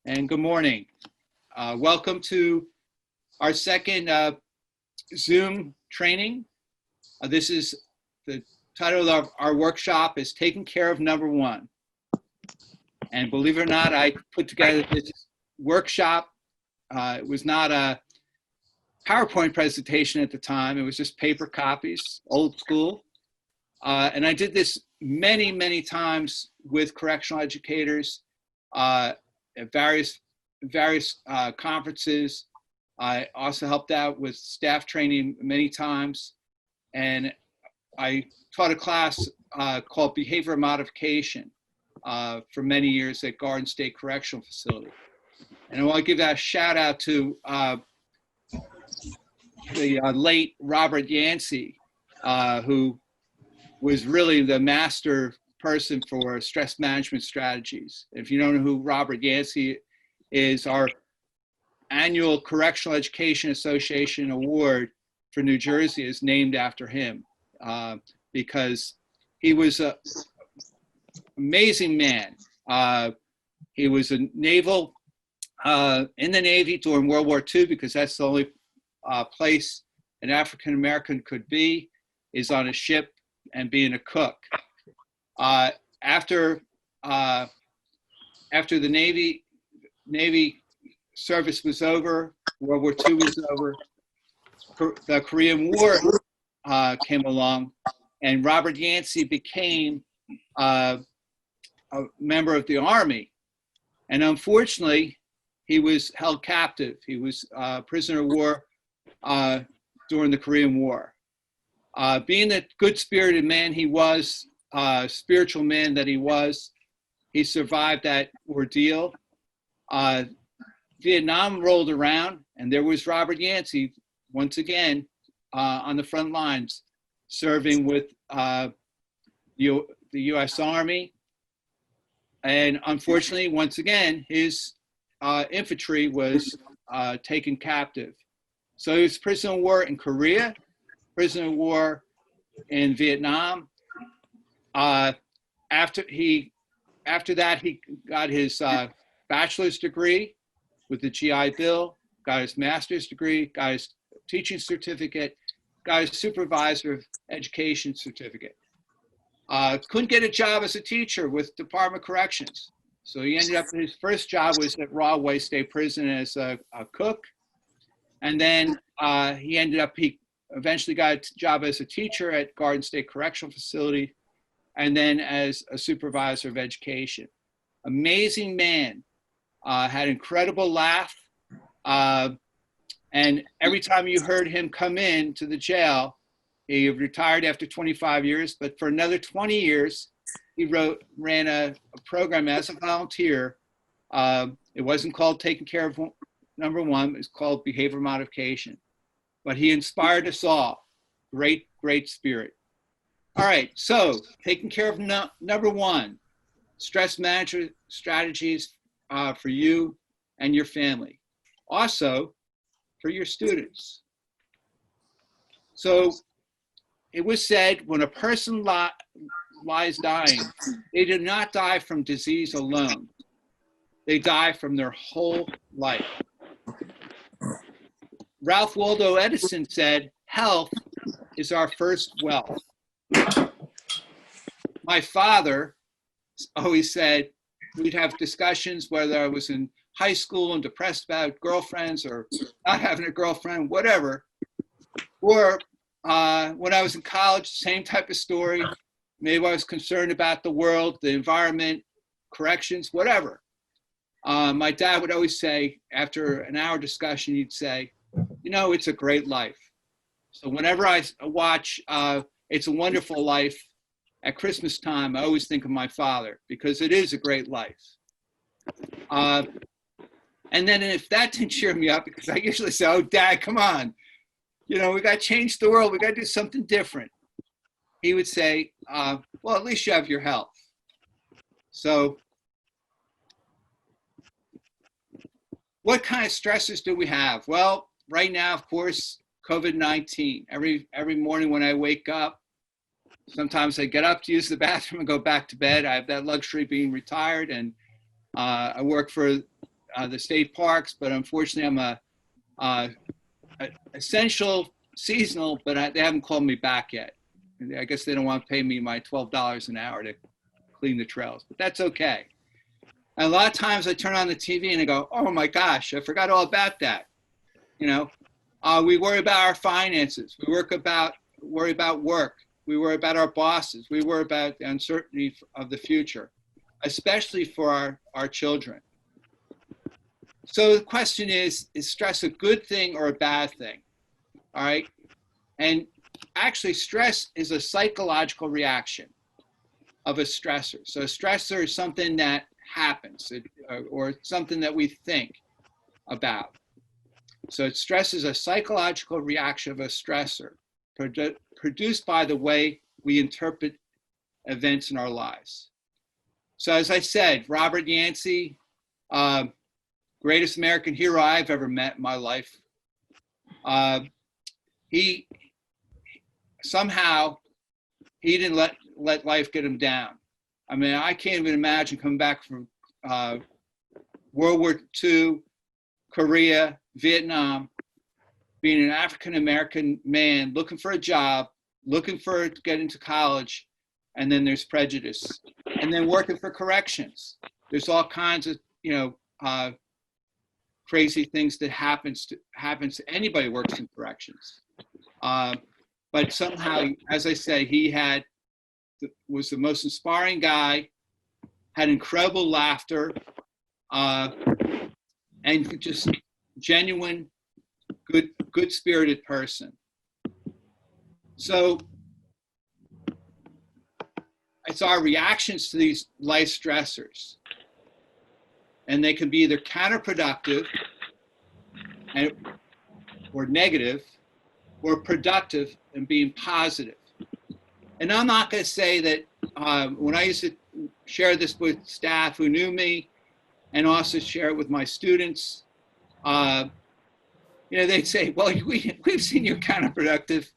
and good morning. Welcome to our second Zoom training. This is the title of our workshop is Taking Care of Number One. And believe it or not, I put together this workshop. It was not a PowerPoint presentation at the time. It was just paper copies, old school. And I did this many, many times with correctional educators at various conferences. I also helped out with staff training many times. And I taught a class called Behavior Modification for many years at Garden State Correctional Facility. And I want to give that a shout out to the late Robert Yancey, who was really the master person for stress management strategies. If you don't know who Robert Yancey is, our annual Correctional Education Association Award for New Jersey is named after him because he was an amazing man. He was a naval, in the Navy during World War II, because that's the only place an African-American could be, is on a ship and being a cook. After the Navy service was over, World War II was over, the Korean War came along, and Robert Yancey became a member of the Army. And unfortunately, he was held captive. He was a prisoner of war during the Korean War. Being the good-spirited man he was, spiritual man that he was, he survived that ordeal. Vietnam rolled around, and there was Robert Yancey, once again, on the front lines, serving with the U.S. Army. And unfortunately, once again, his infantry was taken captive. So he was prisoner of war in Korea, prisoner of war in Vietnam. After that, he got his bachelor's degree with the GI Bill, got his master's degree, got his teaching certificate, got his supervisor of education certificate. Couldn't get a job as a teacher with Department of Corrections. So he ended up, his first job was at Rahway State Prison as a cook. And then he eventually got a job as a teacher at Garden State Correctional Facility, and then as a supervisor of education. Amazing man, had incredible laugh. And every time you heard him come in to the jail, he retired after 25 years, but for another 20 years, he ran a program as a volunteer. It wasn't called Taking Care of Number One, it was called Behavior Modification. But he inspired us all. Great, great spirit. All right, so taking care of number one, stress management strategies for you and your family. Also, for your students. So it was said when a person lies dying, they do not die from disease alone. They die from their whole life. Ralph Waldo Edison said, health is our first wealth. My father always said, we'd have discussions whether I was in high school and depressed about girlfriends or not having a girlfriend, whatever. Or when I was in college, same type of story. Maybe I was concerned about the world, the environment, corrections, whatever. My dad would always say, after an hour discussion, he'd say, you know, it's a great life. So whenever I watch It's a Wonderful Life at Christmas time, I always think of my father because it is a great life. And then if that didn't cheer me up, because I usually say, oh, Dad, come on. You know, we got to change the world. We got to do something different. He would say, well, at least you have your health. So what kind of stressors do we have? Well, right now, of course, COVID-19. Every morning when I wake up, sometimes I get up to use the bathroom and go back to bed. I have that luxury being retired, and I work for the state parks, but unfortunately I'm a essential seasonal, but they haven't called me back yet. I guess they don't want to pay me my $12 an hour to clean the trails, but that's okay. And a lot of times I turn on the TV and I go, oh my gosh, I forgot all about that. You know, we worry about our finances. We worry about work. We worry about our bosses. We worry about the uncertainty of the future, especially for our children. So the question is stress a good thing or a bad thing? All right. And actually, stress is a psychological reaction of a stressor. So a stressor is something that happens or something that we think about. So stress is a psychological reaction of a stressor produced by the way we interpret events in our lives. So as I said, Robert Yancey, greatest American hero I've ever met in my life. He somehow didn't let life get him down. I mean, I can't even imagine coming back from World War II, Korea, Vietnam, being an African-American man looking for a job, looking to get into college, and then there's prejudice. And then working for corrections. There's all kinds of, crazy things that happens to anybody who works in corrections. But somehow, as I say, he was the most inspiring guy, had incredible laughter, and just genuine, good-spirited person. So it's our reactions to these life stressors. And they can be either counterproductive or negative, or productive and being positive. And I'm not going to say that when I used to share this with staff who knew me and also share it with my students, they'd say, well, we've seen your counterproductive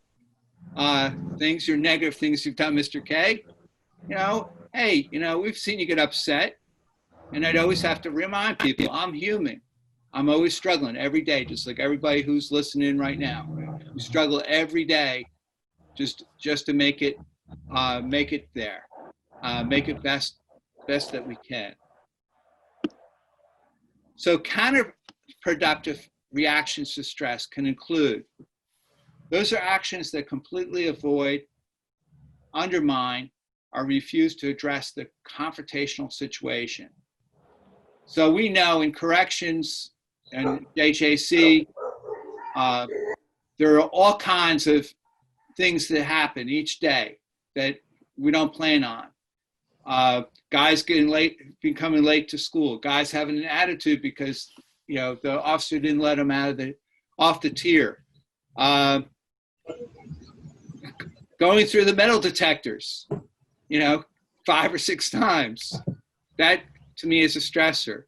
things, your negative things you've done, Mr. K. Hey, we've seen you get upset. And I'd always have to remind people, I'm human. I'm always struggling every day, just like everybody who's listening right now. We struggle every day just to make it there, make it best that we can. So counterproductive reactions to stress can include, those are actions that completely avoid, undermine, or refuse to address the confrontational situation. So we know in corrections and JJC, there are all kinds of things that happen each day that we don't plan on. Guys becoming late to school. Guys having an attitude because the officer didn't let them off the tier. Going through the metal detectors, 5 or 6 times. That to me is a stressor.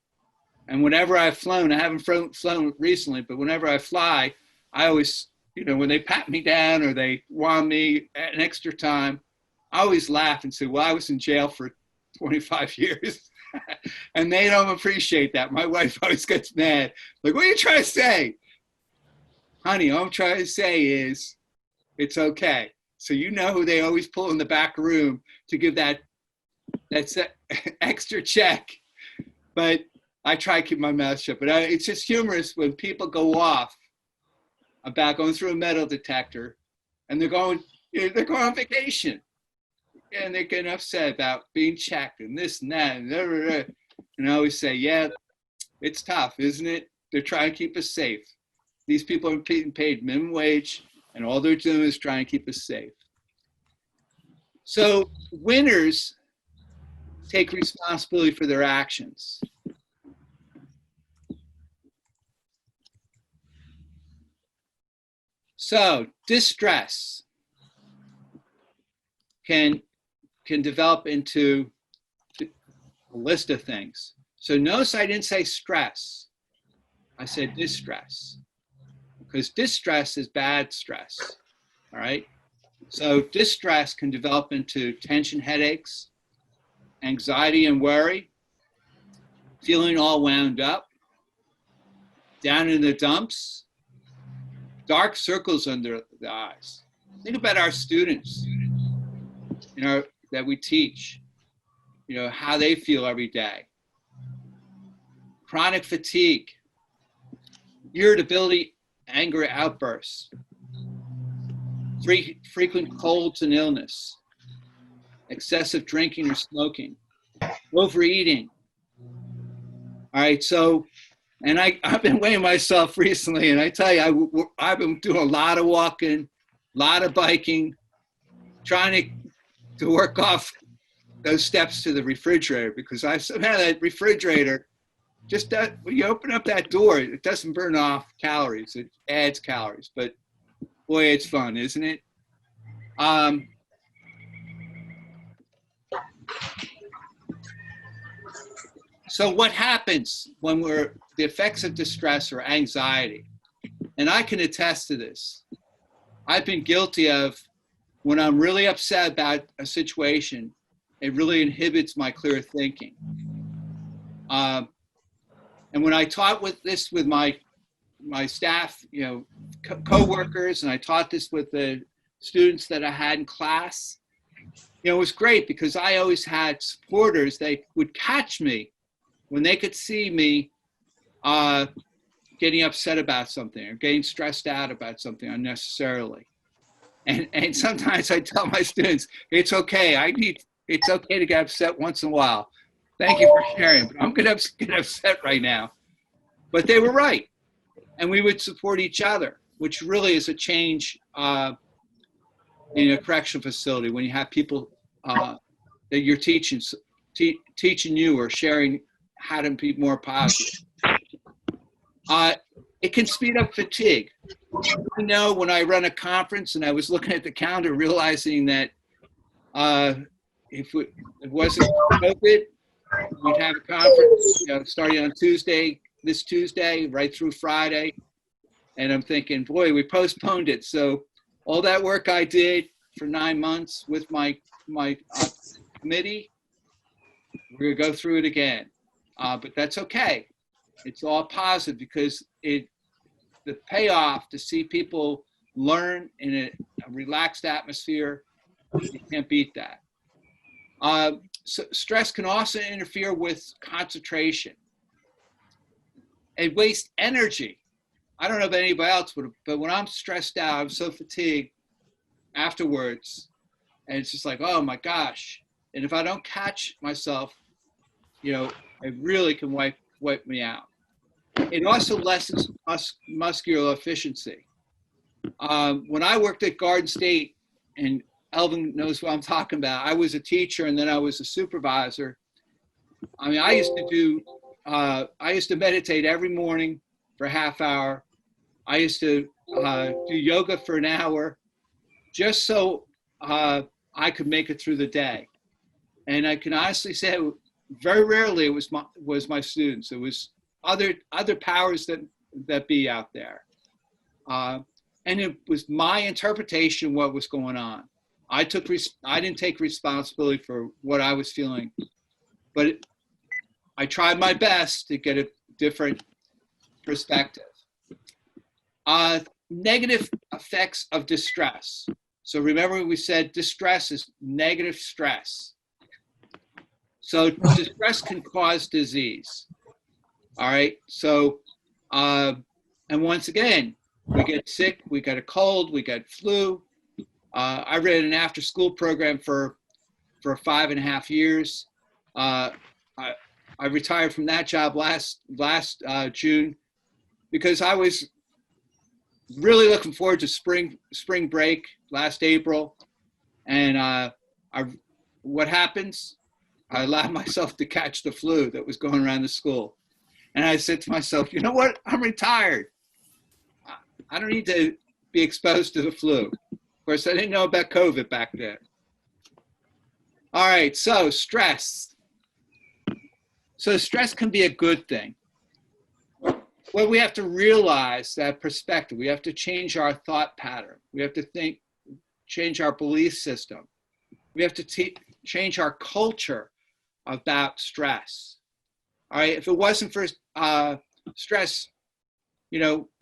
And whenever I've flown, I haven't flown recently, but whenever I fly, I always, when they pat me down or they want me an extra time, I always laugh and say, well, I was in jail for 25 years. And they don't appreciate that. My wife always gets mad. Like, what are you trying to say? Honey, all I'm trying to say is it's okay. So who they always pull in the back room to give that extra check. But I try to keep my mouth shut. But it's just humorous when people go off about going through a metal detector and they're going on vacation. And they're getting upset about being checked and this and that. And I always say, yeah, it's tough, isn't it? They're trying to keep us safe. These people are being paid minimum wage, and all they're doing is trying to keep us safe. So winners take responsibility for their actions. So distress can develop into a list of things. So notice I didn't say stress. I said distress, because distress is bad stress, all right? So distress can develop into tension headaches, anxiety and worry, feeling all wound up, down in the dumps, dark circles under the eyes. Think about our students, that we teach, how they feel every day. Chronic fatigue, irritability, anger outbursts, frequent colds and illness, excessive drinking or smoking, overeating. All right, so, and I've been weighing myself recently, and I tell you, I've been doing a lot of walking, a lot of biking, trying to work off those steps to the refrigerator, because I somehow that refrigerator, just that when you open up that door, it doesn't burn off calories, it adds calories, but boy, it's fun, isn't it? So what happens when the effects of distress or anxiety? And I can attest to this. I've been guilty of, when I'm really upset about a situation, it really inhibits my clear thinking. And when I taught with my staff, co-workers, and I taught this with the students that I had in class, it was great because I always had supporters. They would catch me when they could see me getting upset about something or getting stressed out about something unnecessarily. And sometimes I tell my students, it's okay. It's okay to get upset once in a while. Thank you for sharing, but I'm gonna get upset right now. But they were right. And we would support each other, which really is a change in a correctional facility when you have people that you're teaching you or sharing how to be more positive. It can speed up fatigue. When I run a conference, and I was looking at the calendar, realizing that if it wasn't COVID, we'd have a conference starting on this Tuesday, right through Friday. And I'm thinking, boy, we postponed it. So all that work I did for 9 months with my committee, we're gonna go through it again. But that's okay. It's all positive because the payoff to see people learn in a relaxed atmosphere, you can't beat that. So stress can also interfere with concentration. It wastes energy. I don't know if anybody else would, but when I'm stressed out, I'm so fatigued afterwards, and it's just like, oh my gosh. And if I don't catch myself, it really can wipe me out. It also lessens muscular efficiency. When I worked at Garden State, and Elvin knows what I'm talking about, I was a teacher and then I was a supervisor. I mean, I used to meditate every morning for a half hour. I used to do yoga for an hour just so I could make it through the day. And I can honestly say, very rarely it was my students. It was other powers that be out there. And it was my interpretation of what was going on. I didn't take responsibility for what I was feeling, but I tried my best to get a different perspective. Negative effects of distress. So remember we said distress is negative stress. So distress can cause disease. All right, so, and once again, we get sick, we get a cold, we get flu. I ran an after-school program for 5.5 years. I retired from that job last June because I was really looking forward to spring break last April. And what happens? I allowed myself to catch the flu that was going around the school. And I said to myself, you know what? I'm retired. I don't need to be exposed to the flu. Of course, I didn't know about COVID back then. All right, so stress. So stress can be a good thing. Well, we have to realize that perspective. We have to change our thought pattern. We have to change our belief system. We have to change our culture about stress. All right, if it wasn't for stress,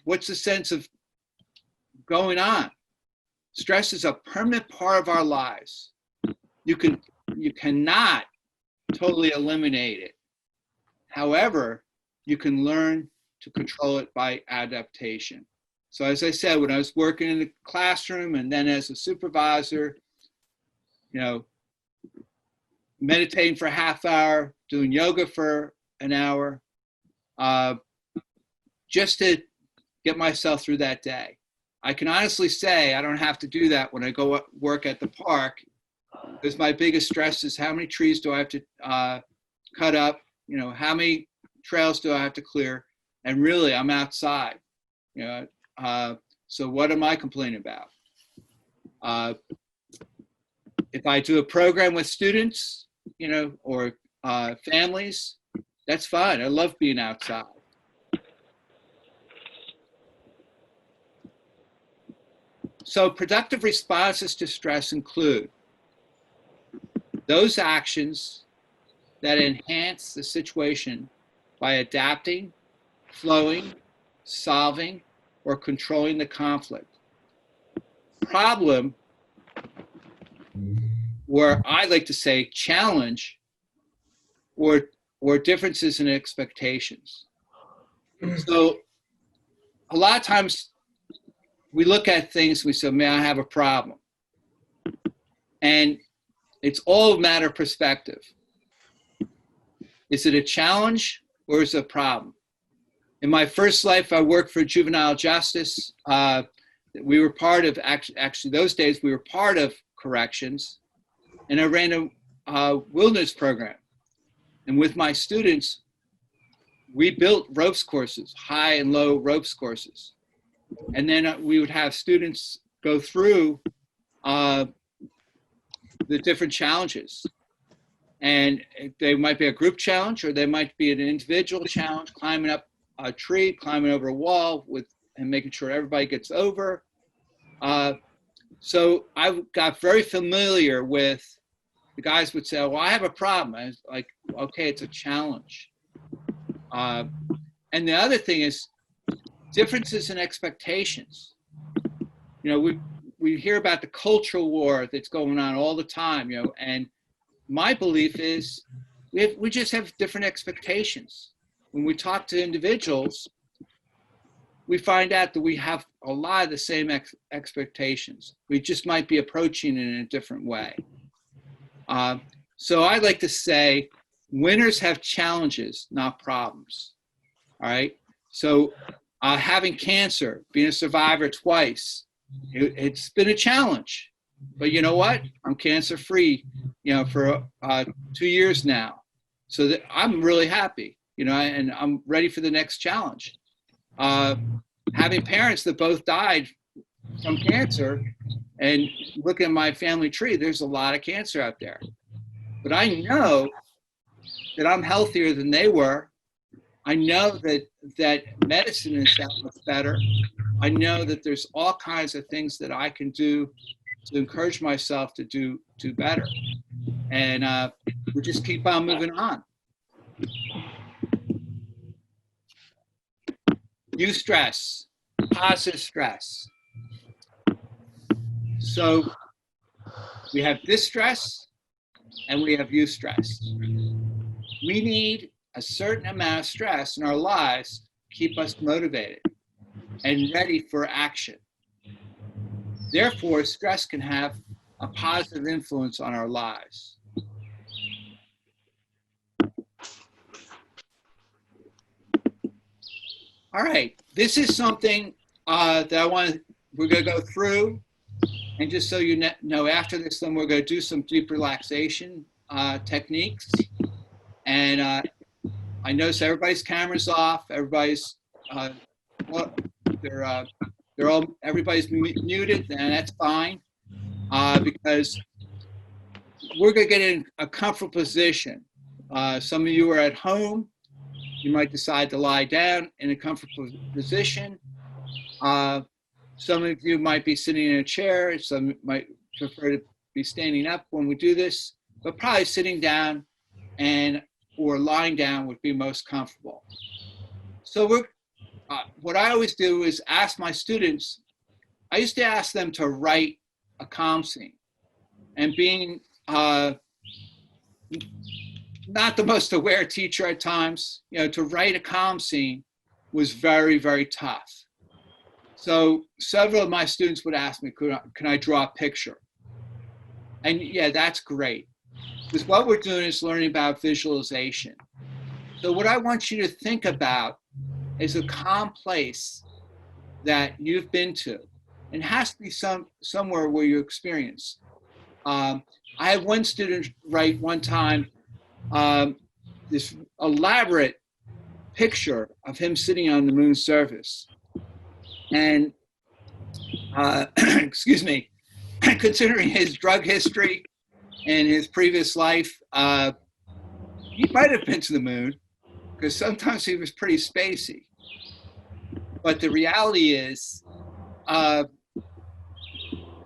what's the sense of going on? Stress is a permanent part of our lives. You cannot totally eliminate it. However, you can learn to control it by adaptation. So as I said, when I was working in the classroom and then as a supervisor, meditating for a half hour, doing yoga for an hour, just to get myself through that day. I can honestly say I don't have to do that when I go work at the park, because my biggest stress is how many trees do I have to cut up, how many trails do I have to clear, and really I'm outside, so what am I complaining about? If I do a program with students, or families, that's fine. I love being outside. So productive responses to stress include those actions that enhance the situation by adapting, flowing, solving, or controlling the conflict. Problem, where I like to say challenge, or differences in expectations. So a lot of times we look at things, we say, man, I have a problem. And it's all a matter of perspective. Is it a challenge or is it a problem? In my first life, I worked for juvenile justice. We were part of, actually those days, we were part of corrections. And I ran a wilderness program. And with my students, we built ropes courses, high and low ropes courses. And then we would have students go through the different challenges. And they might be a group challenge, or they might be an individual challenge, climbing up a tree, climbing over a wall and making sure everybody gets over. So I got very familiar with, the guys would say, well, I have a problem. I was like, okay, it's a challenge. And the other thing is differences in expectations. We hear about the cultural war that's going on all the time, and my belief is we just have different expectations. When we talk to individuals, we find out that we have a lot of the same expectations. We just might be approaching it in a different way. So I like to say, winners have challenges, not problems. All right. So having cancer, being a survivor twice, it's been a challenge. But you know what? I'm cancer free, for 2 years now. So that I'm really happy, and I'm ready for the next challenge. Having parents that both died from cancer, and looking at my family tree, there's a lot of cancer out there. But I know that I'm healthier than they were. I know that medicine is that much better. I know that there's all kinds of things that I can do to encourage myself to do better. And we just keep on moving on. Eustress, positive stress. So we have distress and we have eustress. We need a certain amount of stress in our lives to keep us motivated and ready for action. Therefore, stress can have a positive influence on our lives. All right, this is something that we're going to go through. And just so you know, after this, then we're going to do some deep relaxation techniques. And I notice everybody's camera's off. Everybody's everybody's muted, and that's fine because we're going to get in a comfortable position. Some of you are at home. You might decide to lie down in a comfortable position. Some of you might be sitting in a chair. Some might prefer to be standing up when we do this, but probably sitting down or lying down would be most comfortable. So what I always do is ask my students, I used to ask them to write a calm scene. And being not the most aware teacher at times, to write a calm scene was very, very tough. So several of my students would ask me, can I draw a picture? And yeah, that's great. Because what we're doing is learning about visualization. So what I want you to think about is a calm place that you've been to. And it has to be somewhere where you experience. I had one student write one time this elaborate picture of him sitting on the moon's surface. And excuse me, considering his drug history and his previous life, he might have been to the moon because sometimes he was pretty spacey. But the reality is,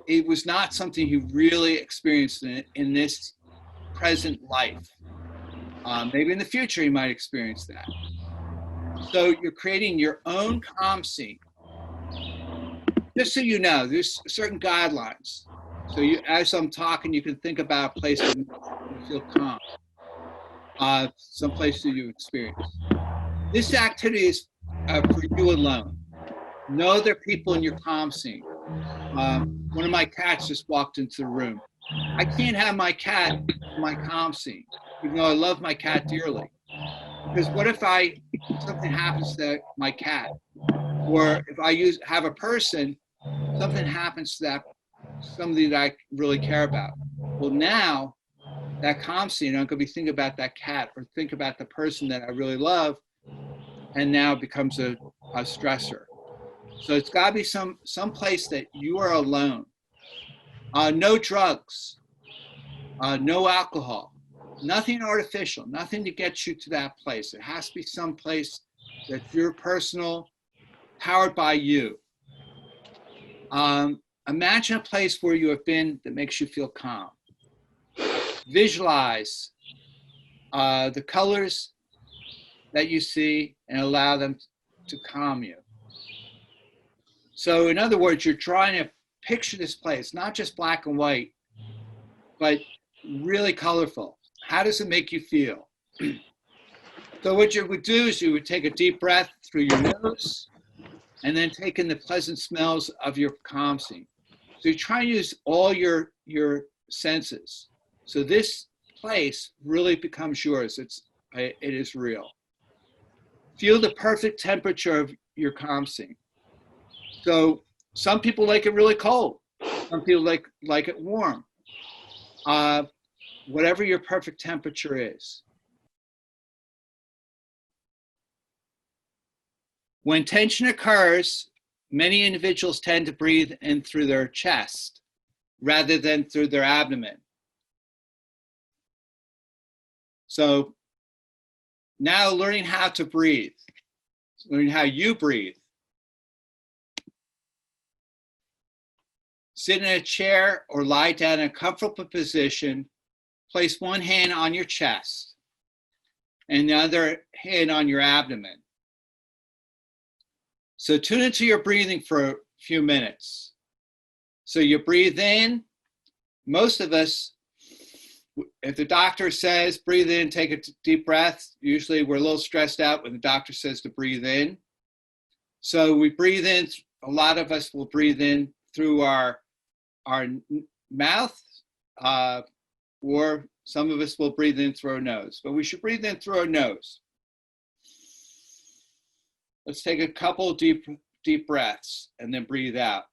it was not something he really experienced in this present life. Maybe in the future he might experience that. So you're creating your own calm scene. Just so you know, there's certain guidelines. So as I'm talking, you can think about a place where you feel calm, some place that you experience. This activity is for you alone. No other people in your calm scene. One of my cats just walked into the room. I can't have my cat in my calm scene, even though I love my cat dearly. Because what if something happens to my cat? Or if I have a person, something happens to somebody that I really care about. Well, now that calm scene, I'm going to be thinking about that cat or think about the person that I really love, and now it becomes a stressor. So it's got to be some place that you are alone. No drugs, no alcohol, nothing artificial, nothing to get you to that place. It has to be some place that's your personal, powered by you. Imagine a place where you have been that makes you feel calm. Visualize the colors that you see and allow them to calm you. So in other words, you're trying to picture this place, not just black and white, but really colorful. How does it make you feel? So what you would do is you would take a deep breath through your nose and then take in the pleasant smells of your calm scene. So you try to use all your senses. So this place really becomes yours. It is real. Feel the perfect temperature of your calm scene. So some people like it really cold. Some people like it warm. Whatever your perfect temperature is. When tension occurs, many individuals tend to breathe in through their chest rather than through their abdomen. So now learning how to breathe, learning how you breathe. Sit in a chair or lie down in a comfortable position. Place one hand on your chest and the other hand on your abdomen. So tune into your breathing for a few minutes. So you breathe in. Most of us, if the doctor says breathe in, take a deep breath, usually we're a little stressed out when the doctor says to breathe in. So we breathe in. A lot of us will breathe in through our mouth, or some of us will breathe in through our nose, but we should breathe in through our nose. Let's take a couple deep breaths and then breathe out.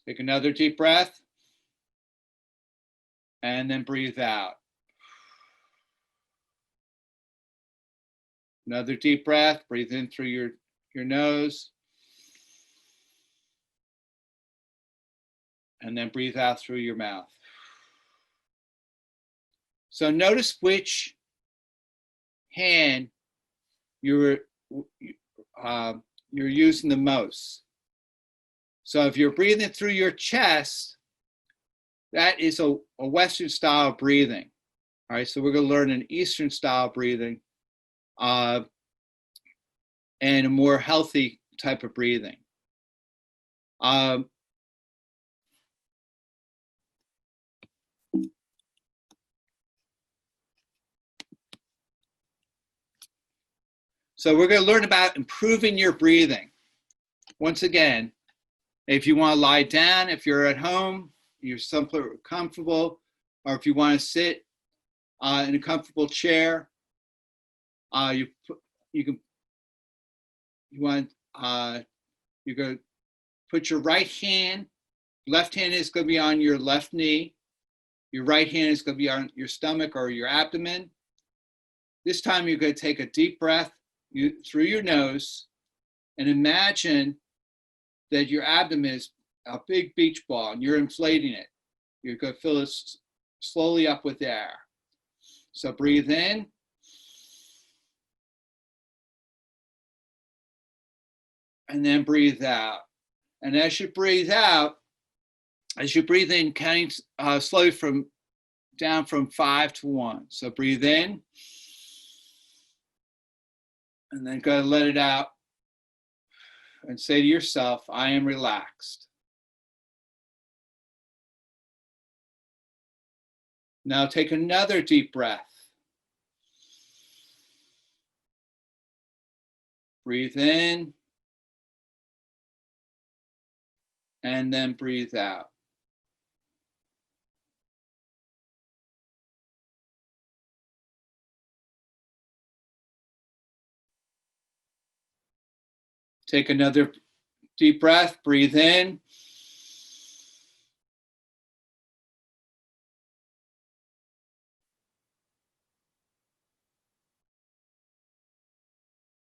Take another deep breath and then breathe out. Another deep breath, breathe in through your nose. And then breathe out through your mouth. So notice which hand you're using the most. So if you're breathing through your chest, that is a Western style of breathing. All right, so we're going to learn an Eastern style breathing and a more healthy type of breathing. So we're going to learn about improving your breathing. Once again, if you want to lie down, if you're at home, you're somewhere comfortable, or if you want to sit in a comfortable chair, you're going to put your right hand, left hand is going to be on your left knee, your right hand is going to be on your stomach or your abdomen. This time you're going to take a deep breath through your nose and imagine that your abdomen is a big beach ball and you're inflating it. You're going to fill it slowly up with air. So breathe in. And then breathe out. And as you breathe out, as you breathe in, counting slowly down from 5 to 1. So breathe in. And then go let it out. And say to yourself, I am relaxed. Now take another deep breath. Breathe in. And then breathe out. Take another deep breath, breathe in.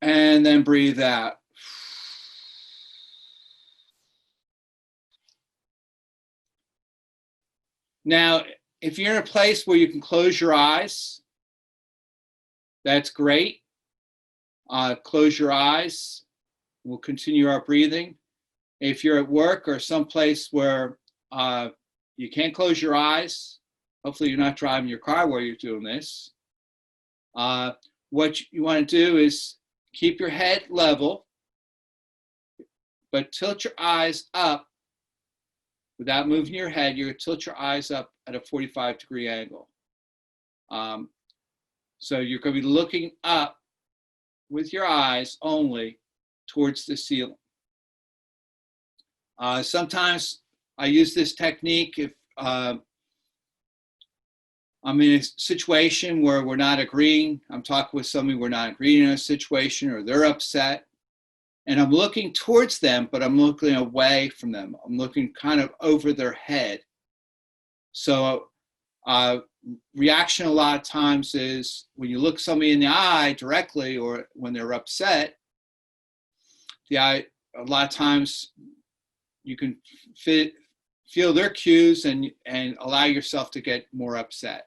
And then breathe out. Now, if you're in a place where you can close your eyes, that's great. Close your eyes. We'll continue our breathing. If you're at work or someplace where you can't close your eyes, hopefully you're not driving your car while you're doing this. What you want to do is keep your head level, but tilt your eyes up. Without moving your head, you're going to tilt your eyes up at a 45-degree angle. So you're going to be looking up with your eyes only towards the ceiling. Sometimes I use this technique if I'm in a situation where we're not agreeing. I'm talking with somebody, we're not agreeing in a situation, or they're upset. And I'm looking towards them, but I'm looking away from them. I'm looking kind of over their head. So reaction a lot of times is when you look somebody in the eye directly or when they're upset, a lot of times you can feel their cues and allow yourself to get more upset.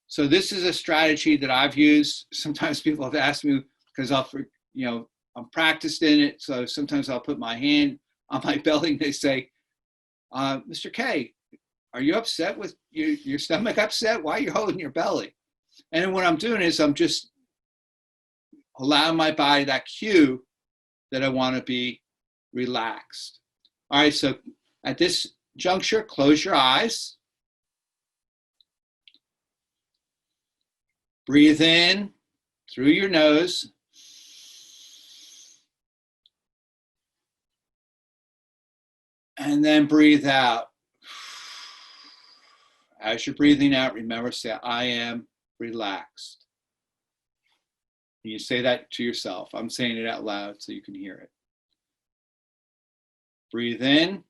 So this is a strategy that I've used. Sometimes people have asked me because I'm practiced in it. So sometimes I'll put my hand on my belly and they say, Mr. K, are you upset with your stomach upset? Why are you holding your belly? And then what I'm doing is I'm just allowing my body that cue that I want to be relaxed. All right, so at this juncture, close your eyes. Breathe in through your nose. And then breathe out. As you're breathing out, remember, say, I am relaxed. And you say that to yourself. I'm saying it out loud so you can hear it. Breathe in.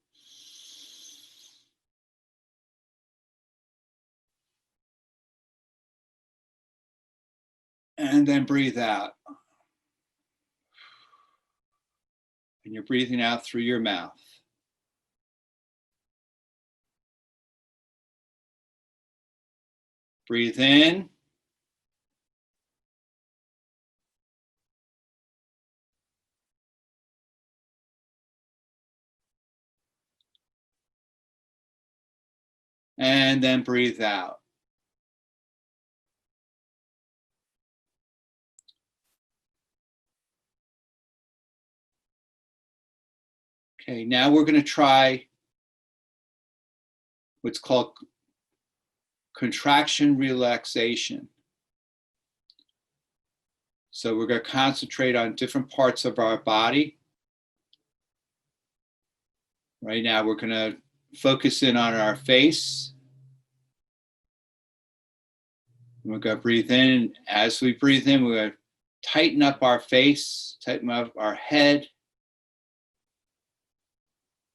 And then breathe out. And you're breathing out through your mouth. Breathe in. And then breathe out. Okay, now we're going to try what's called contraction relaxation. So we're going to concentrate on different parts of our body. Right now, we're going to focus in on our face. We're going to breathe in. As we breathe in, we're going to tighten up our face, tighten up our head.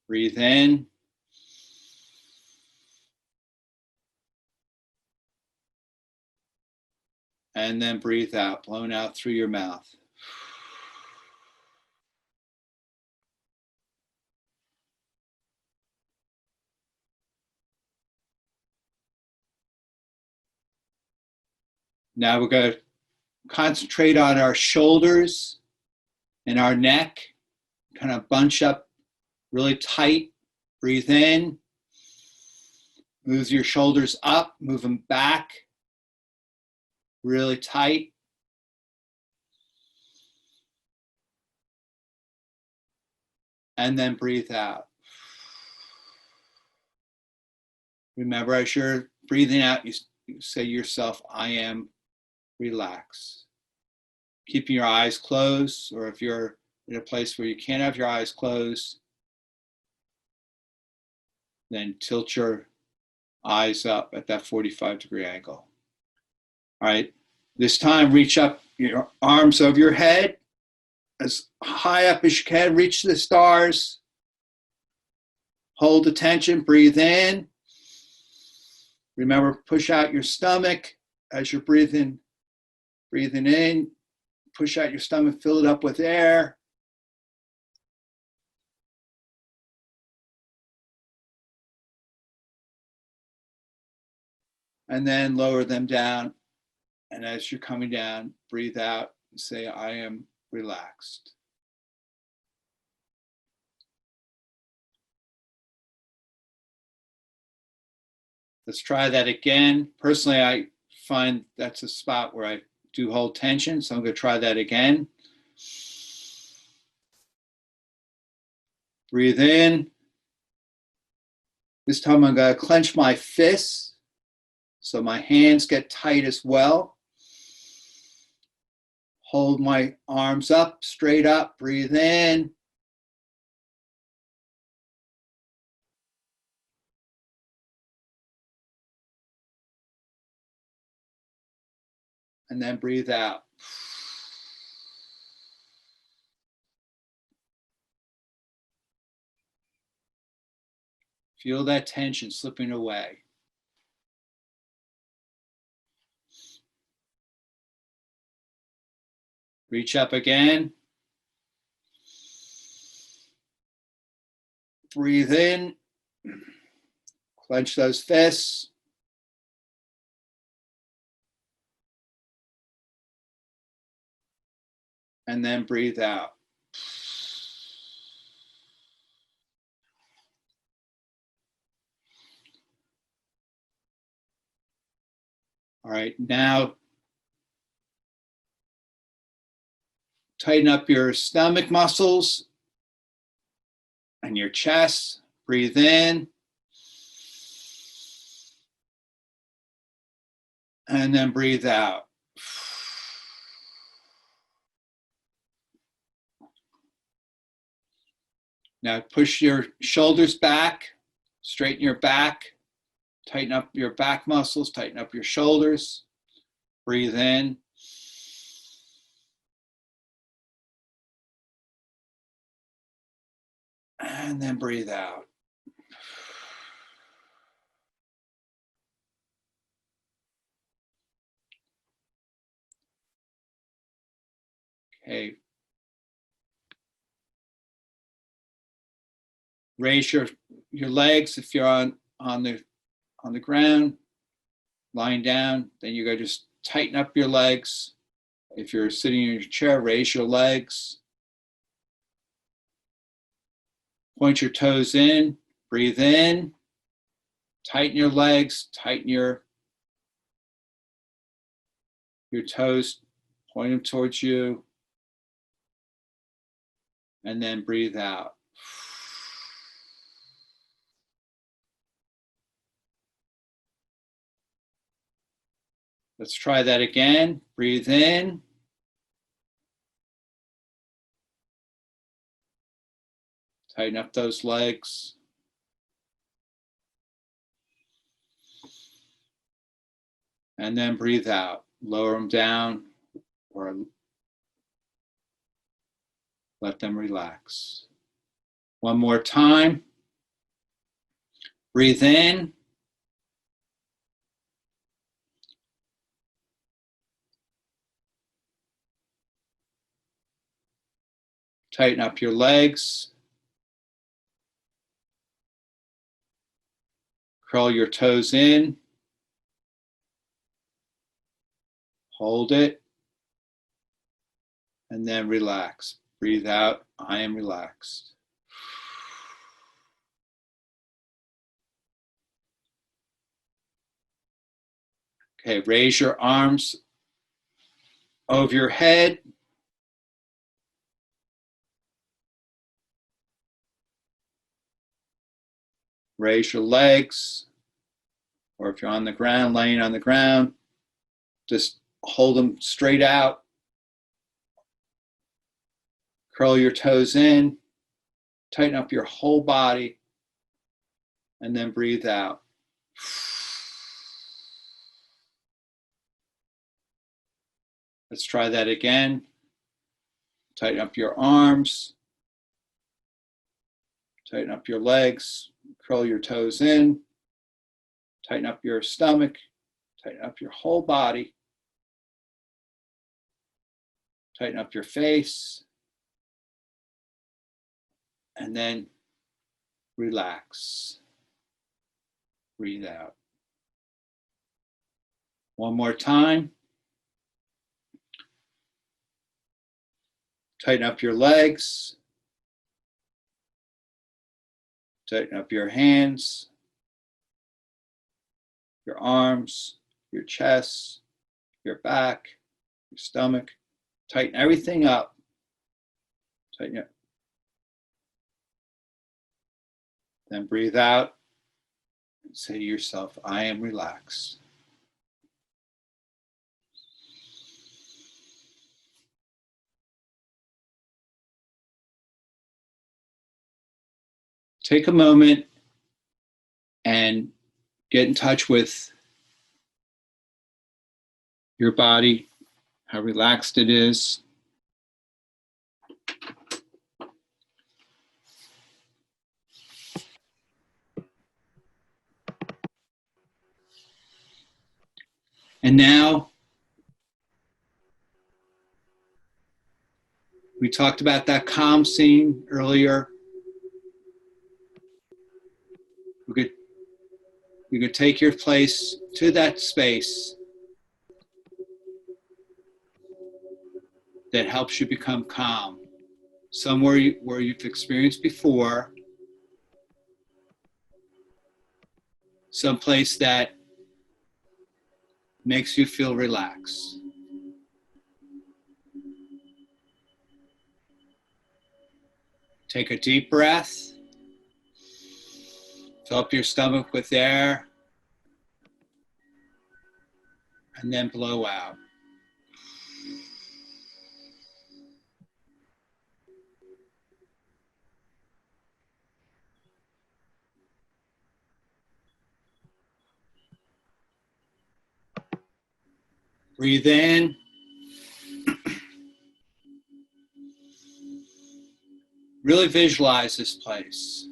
Breathe in. And then breathe out, blown out through your mouth. Now we're going to concentrate on our shoulders and our neck, kind of bunch up really tight. Breathe in. Move your shoulders up, move them back, really tight. And then breathe out. Remember, as you're breathing out, you say to yourself, I am relaxed. Keeping your eyes closed, or if you're in a place where you can't have your eyes closed, then tilt your eyes up at that 45-degree angle. All right, this time reach up your arms over your head, as high up as you can, reach the stars. Hold the tension, breathe in. Remember, push out your stomach as you're breathing in. Push out your stomach, fill it up with air. And then lower them down. And as you're coming down, breathe out and say, I am relaxed. Let's try that again. Personally, I find that's a spot where I do hold tension, so I'm going to try that again. Breathe in. This time I'm going to clench my fists so my hands get tight as well. Hold my arms up, straight up, breathe in. And then breathe out. Feel that tension slipping away. Reach up again. Breathe in. Clench those fists. And then breathe out. All right, now tighten up your stomach muscles and your chest. Breathe in. And then breathe out. Now push your shoulders back, straighten your back, tighten up your back muscles, tighten up your shoulders. Breathe in. And then breathe out. Okay. Raise your legs if you're on the ground, lying down. Then you're going to just tighten up your legs. If you're sitting in your chair, raise your legs. Point your toes in, breathe in, tighten your legs, tighten your toes, point them towards you, and then breathe out. Let's try that again. Breathe in. Tighten up those legs. And then breathe out. Lower them down or let them relax. One more time. Breathe in. Tighten up your legs. Curl your toes in. Hold it. And then relax. Breathe out. I am relaxed. Okay, raise your arms over your head. Raise your legs, or if you're on the ground, laying on the ground, just hold them straight out. Curl your toes in, tighten up your whole body, and then breathe out. Let's try that again. Tighten up your arms, tighten up your legs, curl your toes in, tighten up your stomach, tighten up your whole body, tighten up your face, and then relax. Breathe out. One more time. Tighten up your legs. Tighten up your hands, your arms, your chest, your back, your stomach. Tighten everything up. Tighten it. Then breathe out and say to yourself, I am relaxed. Take a moment and get in touch with your body, how relaxed it is. And now, we talked about that calm scene earlier. You could take your place to that space that helps you become calm. Somewhere where you've experienced before, someplace that makes you feel relaxed. Take a deep breath. Fill up your stomach with air. And then blow out. Breathe in. Really visualize this place.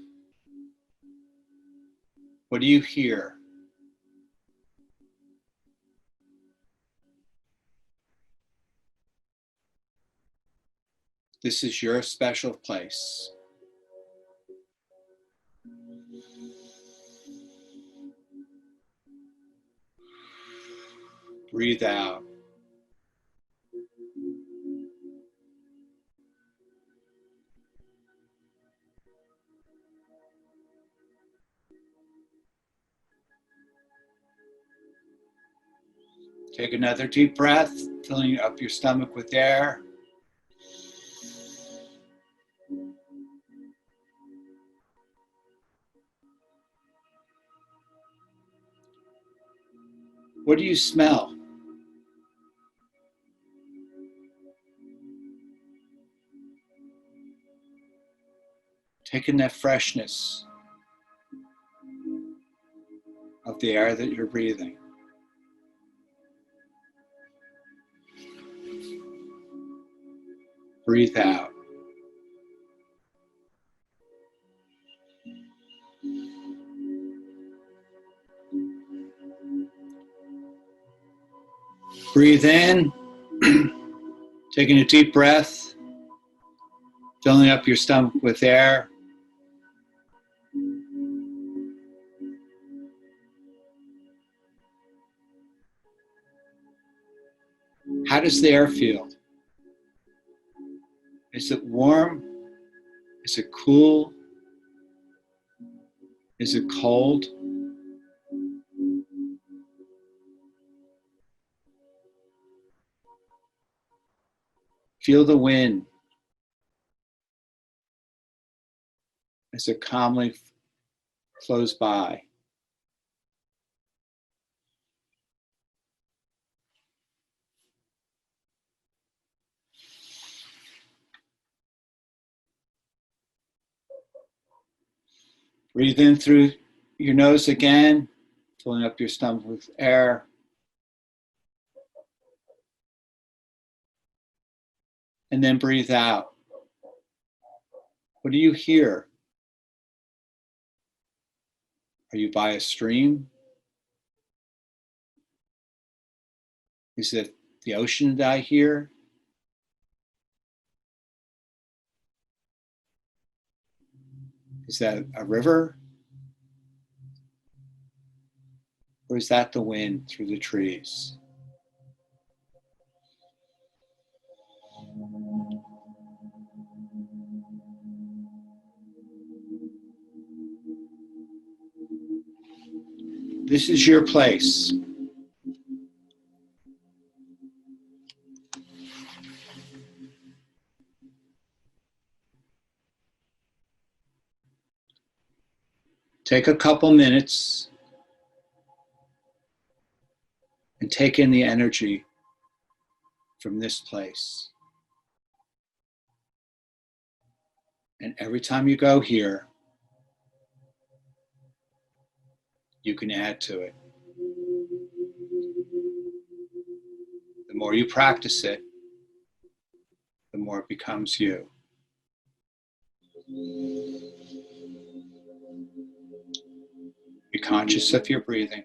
What do you hear? This is your special place. Breathe out. Take another deep breath, filling up your stomach with air. What do you smell? Taking that freshness of the air that you're breathing. Breathe out. Breathe in, taking a deep breath, filling up your stomach with air. How does the air feel? Is it warm? Is it cool? Is it cold? Feel the wind as it calmly flows by. Breathe in through your nose again, filling up your stomach with air. And then breathe out. What do you hear? Are you by a stream? Is it the ocean that I hear? Is that a river? Or is that the wind through the trees? This is your place. Take a couple minutes and take in the energy from this place. And every time you go here, you can add to it. The more you practice it, the more it becomes you. Be conscious of your breathing.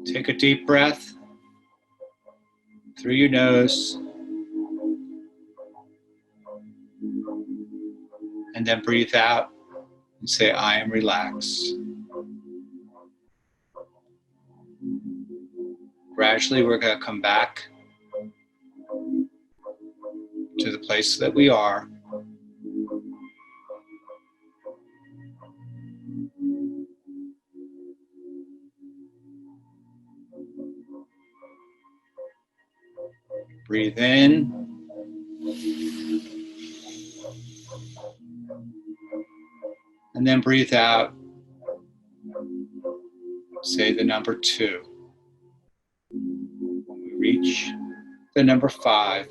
Take a deep breath through your nose, and then breathe out and say, I am relaxed. Gradually, we're going to come back to the place that we are. Breathe in. And then breathe out. say the number 2. When we reach the number 5,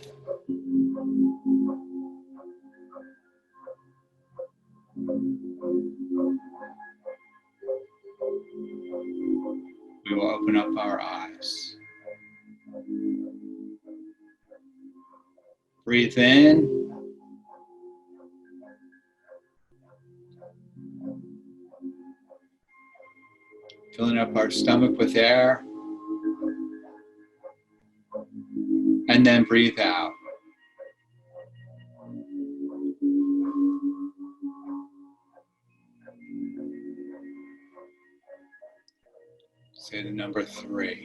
we will open up our eyes. Breathe in. Filling up our stomach with air. And then breathe out. Say the number 3.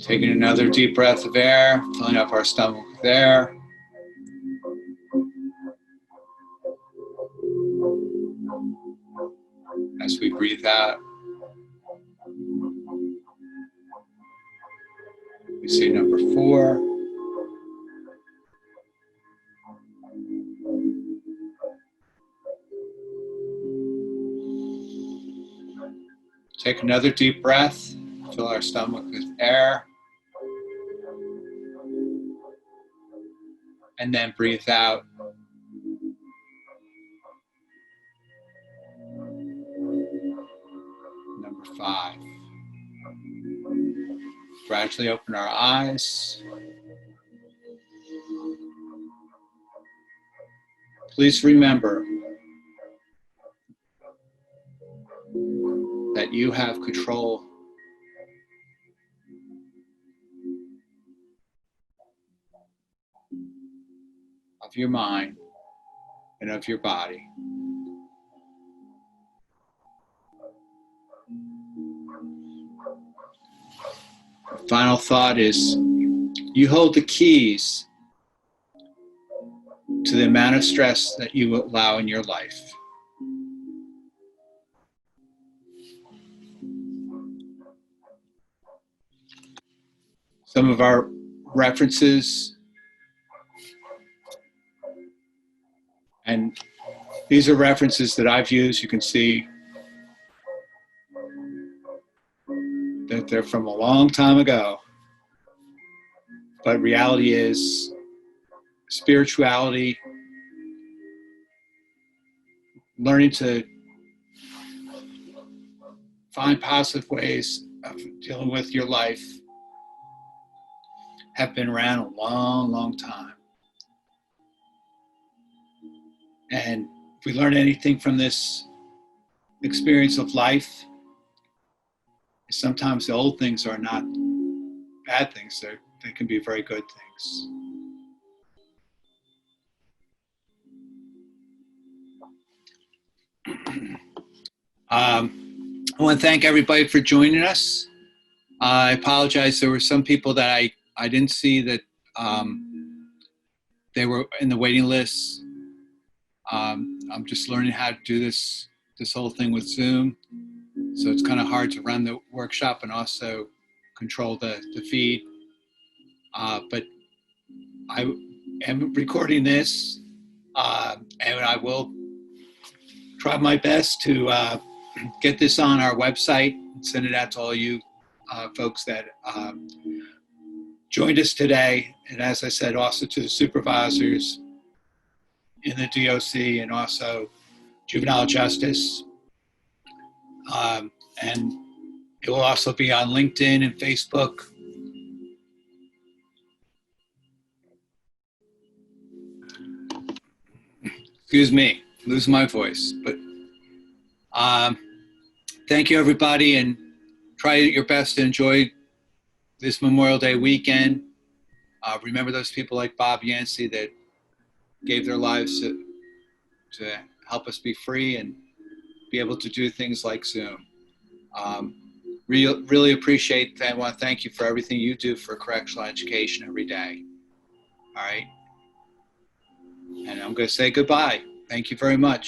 Taking another deep breath of air, filling up our stomach with air. As we breathe out, we say number 4. Take another deep breath, fill our stomach with air, and then breathe out. Number 5. Gradually open our eyes. Please remember that you have control of your mind and of your body. The final thought is, you hold the keys to the amount of stress that you allow in your life. Some of our references, and these are references that I've used. You can see that they're from a long time ago. But reality is, spirituality, learning to find positive ways of dealing with your life, have been around a long, long time. And if we learn anything from this experience of life, sometimes the old things are not bad things. They can be very good things. I want to thank everybody for joining us. I apologize. There were some people that I didn't see that they were in the waiting list. I'm just learning how to do this whole thing with Zoom. So it's kind of hard to run the workshop and also control the feed. But I am recording this, and I will try my best to get this on our website and send it out to all you folks that joined us today. And as I said, also to the supervisors in the DOC and also juvenile justice. And it will also be on LinkedIn and Facebook. Excuse me, losing my voice. But thank you, everybody, and try your best to enjoy this Memorial Day weekend. Remember those people like Bob Yancey that gave their lives to help us be free and be able to do things like Zoom. Really appreciate that. I want to thank you for everything you do for correctional education every day. All right. And I'm going to say goodbye. Thank you very much.